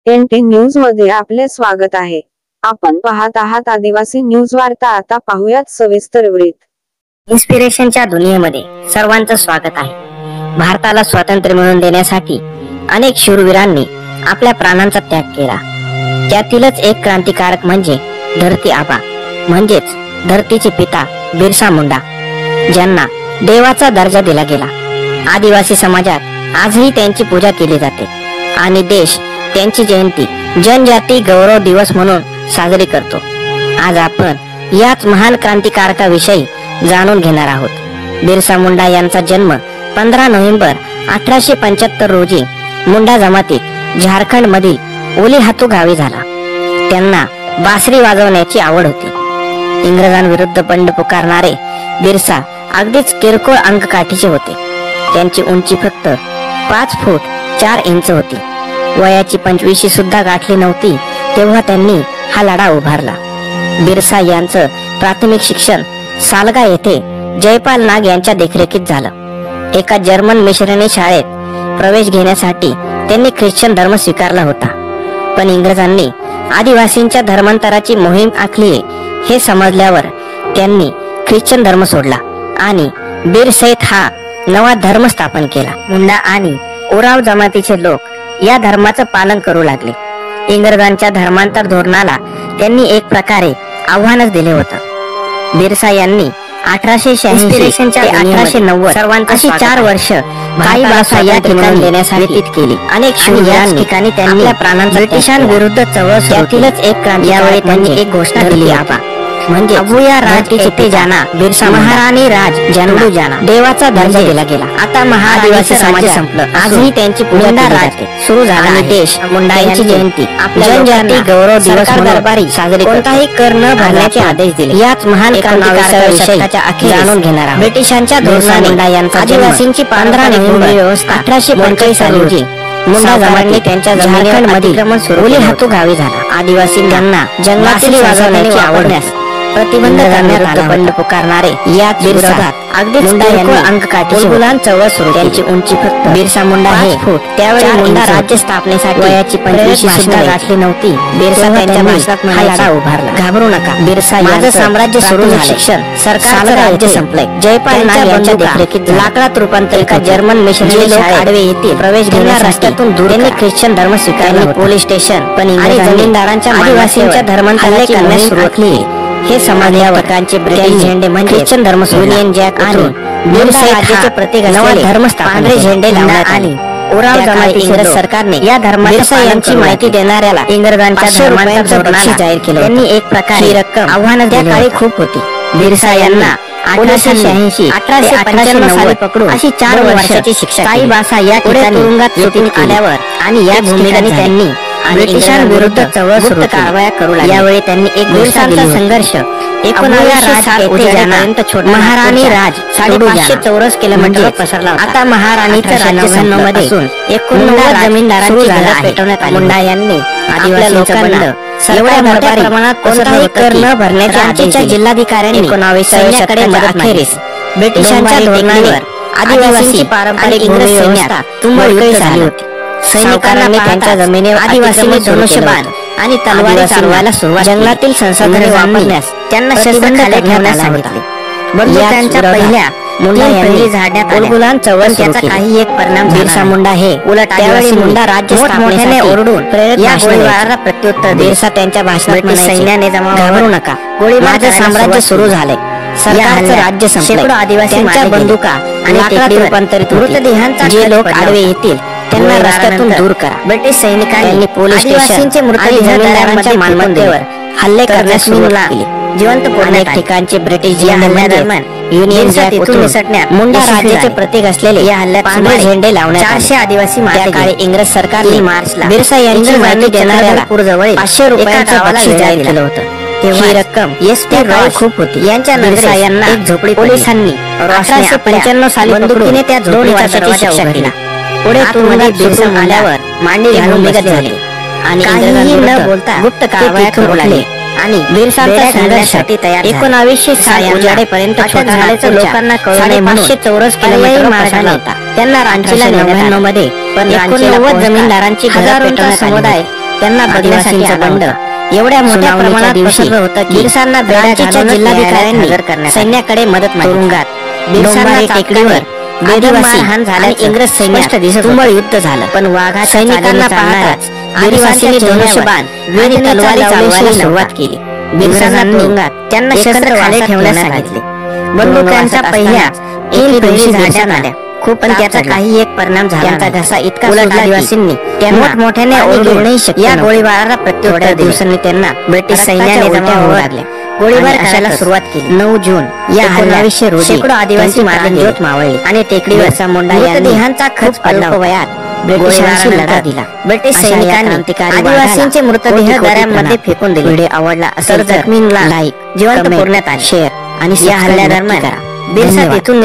NT news मध्ये आपले स्वागत आहे। आपण पाहत आहात आदिवासी न्यूज वार्ता। आता पाहूयात सविस्तर वृत्त। इन्स्पिरेशनच्या दुनियेमध्ये सर्वांचं स्वागत आहे। भारताला स्वातंत्र्य मिळवून देण्यासाठी अनेक शूरवीरांनी आपल्या प्राणांचा त्याग केला। त्यातीलच एक क्रांतिकारक म्हणजे धरती आबा म्हणजेच धरतीचे पिता बिरसा मुंडा, ज्यांना देवाचा दर्जा दिला गेला। आदिवासी समाजात आजही त्यांची पूजा केली जाते आणि देश त्यांची जयंती जनजाती गौरव दिवस म्हणून साजरी करतो। आज आपण याच महान क्रांतिकारकाविषयी जाणून घेणार आहोत। बिरसा मुंडा यांचा जन्म 15 नोव्हेंबर 1875 रोजी मुंडा जमातीत झारखंड मधील ओलीहातू गावी झाला। त्यांना बासरी वाजवण्याची आवड होती। इंग्रजांविरुद्ध बंड पुकारणारे बिरसा अगदीच किरकोळ अंगकाठीचे होते। त्यांची उंची फक्त 5 फूट 4 इंच होती। वयाची 25 सुद्धा गाठली नव्हती तेव्हा त्यांनी हा लढा उभारला। बिरसा यांचं प्राथमिक शिक्षण सालगा येथे जयपाल नाग यांच्या देखरेखीत झालं। एका जर्मन मिशनरी शाळेत प्रवेश घेण्यासाठी त्यांनी ख्रिश्चन धर्म स्वीकारला होता, पण इंग्रजांनी आदिवासींच्या धर्मांतराची मोहीम आखली हे समजल्यावर त्यांनी ख्रिश्चन धर्म सोडला आणि बिरसैत हा नवा धर्म स्थापन केला। मुंडा आणि ओराव जमातीचे लोक या धर्माचं पालन करू लागले। इंग्रजांच्या धर्मांतर धोरणाला त्यांनी एक प्रकारे आव्हानच दिले होतं। बिरसा यांनी 1886 ते 1890 अशी 4 वर्ष काही भाषा या ठिकाणी देण्यासाठी व्यतीत केली। अनेक शूरांनी ठिकाणी त्यांनी आपल्या प्राणांचा ब्रिटिशांविरुद्ध चळवळ सुरू केली। यातीलच एक क्रांती यावेळी त्यांनी एक घोषणा दिली आबा म्हणजे अबुया राज येथे जाना बिरसा महाराणी राज जनडू जाना देवाचा दर्जा दिला गेला। आता महाआदिवासी समाज संपलं, आजही त्यांची पूजा राज सुरू झाला आणि देश मुंडा यांची जयंती आपल्या जनजाती गौरव दिवस दरबारी साजरी कोणताही कर न भरण्याचे आदेश दिले। याच महान क्रांतिकारकाविषयी जाणून घेणार आहोत। ब्रिटिशांच्या धोरणाने मुंडा यांचा आदिवासींची 15 नोव्हेंबर 1845 रोजी मुंडा जमातीने त्यांच्या जमिनीमध्ये ओलीहातू गावी झाला। आदिवासींना जंगलातील वाजवण्याची आवडण्यास प्रतिबंध करण्यात आला। बंड पुकारणारे याच विरोधात अगदी किरकोळ अंगकाठीचे चळवळ सुरू। त्यांची उंची फक्त बिरसा मुंडा हे फूट त्यावेळी मुंडा राज्य स्थापनेसाठी वयाची 25 सुद्धा गाठली नव्हती। बिरसा त्यांच्या भाषणात हा लढा उभारला, घाबरू नका बिरसा, माझं साम्राज्य सुरू झालं। शिक्षण सरकारचं राज्य संपलंय। जयपाल नाग यांच्या देखरेखीत लाकडात रूपांतर एका जर्मन मिशनरी शाळेत आडवे येथे प्रवेश घेण्यास रस्त्यातून दूर त्यांनी ख्रिश्चन धर्म स्वीकारला। पोलीस स्टेशन पण जमीनदारांच्या आदिवासींच्या धर्मांतराची करण्यास सुरुवात केली। हे समजल्यावर ब्रिटिश झेंडे म्हणजे ख्रिश्चन धर्म युनियन जॅक आणि बिरसा राज्याचे प्रतीक असलेले धर्म पांढरे झेंडे लावण्यात आले। ओराव जमाती इंग्रज सरकारने या धर्माच्या यांची माहिती देणाऱ्याला इंग्रजांच्या धर्मांतर धोरणाला जाहीर केले। त्यांनी एक प्रकारे रक्कम आव्हान त्या काळी खूप होती। बिरसा यांना 1886 1895 साली पकडून अशी 4 वर्षाची शिक्षा काही भाषा या ठिकाणी तुरुंगात सुटून आल्यावर आणि या भूमिकेने त्यांनी ब्रिटिशांविरुद्ध चळवळ सुरू कारवाया करू लागले। यावेळी त्यांनी एक दिवसांचा संघर्ष 1900 महाराणी राज 550 चौरस किलोमीटर पसरला होता। आता महाराणीच्या राज्यसभा मध्ये 89 जमीनदारांची घरं पेटवण्यात आली। मुंडा यांनी आदिवासी लोकांना एवढ्या मोठ्या प्रमाणात कोणताही कर न भरण्याच्या आदेशाच्या जिल्हाधिकाऱ्यांनी 1900 मदत अखेरीस ब्रिटिशांच्या धोरणावर आदिवासींची पारंपरिक इंग्रज सैन्यात तुंबळी झाली होती। सैनिकांनी त्यांच्या जमिनीवर आदिवासींनी धनुष्यबाण आणि तलवारी चालवायला सुरुवात। जंगलातील संसाधने वापरण्यास त्यांना शस्त्र खाली ठेवण्यास सांगितले। बंदुकांच्या पहिल्या मुंडा यांनी झाडण्यात आल्या। चळवळ त्याचा काही एक परिणाम बिरसा मुंडा हे उलट त्यावेळी मुंडा राज्य स्थापनेने ओरडून या गोळीबाराला प्रत्युत्तर बिरसा त्यांच्या भाषणात सैन्याने घाबरू नका, गोळीबाराचं साम्राज्य सुरू झाले, सरकारचं राज्य संपले, शेकडो आदिवासींच्या बंदुका आणि लाकडात रूपांतरित मृतदेहांचा जे लोक आडवे येतील त्यांना रस्त्यातून दूर करा। ब्रिटिश सैनिकांनी पोलीस स्टेशनचे मृतदेहांच्या मालमत्तेवर हल्ले करण्यास सुरुवात केली। जिवंत अनेक ठिकाणचे ब्रिटिश हल्ल्यादरम्यान युनियन जॅक इथून निसटण्यात मुंडा राज्याचे प्रतीक असलेले या हल्ल्यात पांढरे झेंडे लावण्यात 400 आदिवासी मारले गेले। इंग्रज सरकारने मार्चला बिरसा यांची माहिती देणाऱ्याला पूर्वजवळ 500 रुपयांचं बक्षीस जाहीर केलं होतं। ही रक्कम एसटी रॉय खूप होती। यांच्या बिरसा यांना एक झोपडी पोलिसांनी 1895 साली बंदुकीने त्या झोपडीचा दरवाजा उघडला। पुढे तुरुंगात बिरसा आल्यावर मांडी घालून निघत झाले आणि काहीही न बोलता गुप्त कारवाया करू लागले आणि बिरसांचा संघर्षासाठी तयार 1906 उजाडेपर्यंत छोटा झाल्याचं लोकांना कळू नये म्हणून 500 चौरस किलोमीटर मार्गाने होता। त्यांना रांचीला 99 मध्ये पण 89 जमीनदारांची घरं पेटवण्यात समुदाय त्यांना बघण्यासाठी बंड एवढ्या मोठ्या प्रमाणात पसरलं होतं की बिरसांना रांचीच्या जिल्हाधिकाऱ्यांनी सैन्याकडे मदत मागितली. बिरसांना टेकडीवर बेदमारहाण झाल्याने इंग्रज सैन्यात तुंबळ युद्ध झालं. पण वाघा सैनिकांना पाहताच आदिवासींनी धनुष्यबाण आणि तलवारी चालवायला सुरुवात केली. बिरसांना त्यांना शस्त्र खाली ठेवण्यास सांगितले. बंदुकांच्या पहिल्या एक दिवशी झाडण्यात आल्या. खूप पण त्याचा काही एक परिणाम झाला. त्यांचा घसा इतका सुजला आदिवासींनी मोठमोठ्याने ओरडूनही शक्य या गोळीबाराला प्रत्युत्तर दिवसांनी त्यांना ब्रिटिश सैन्याने जमा होऊ लागल्या. गोळीबार करायला सुरुवात केली. 9 जून या हल्ल्याविषयी रोजी शेकडो आदिवासी मारले ज्योत मावळली आणि टेकडीवरचा मुंडा यांनी देहांचा खच पडला वयात ब्रिटिशांशी लढा दिला. ब्रिटिश सैनिकांनी आदिवासींचे मृतदेह दऱ्यांमध्ये फेकून दिले. व्हिडिओ आवडला असेल तर जखमींना लाईक जिवंत पुरण्यात आले शेअर आणि या हल्ल्यादरम्यान बिरसा तेथून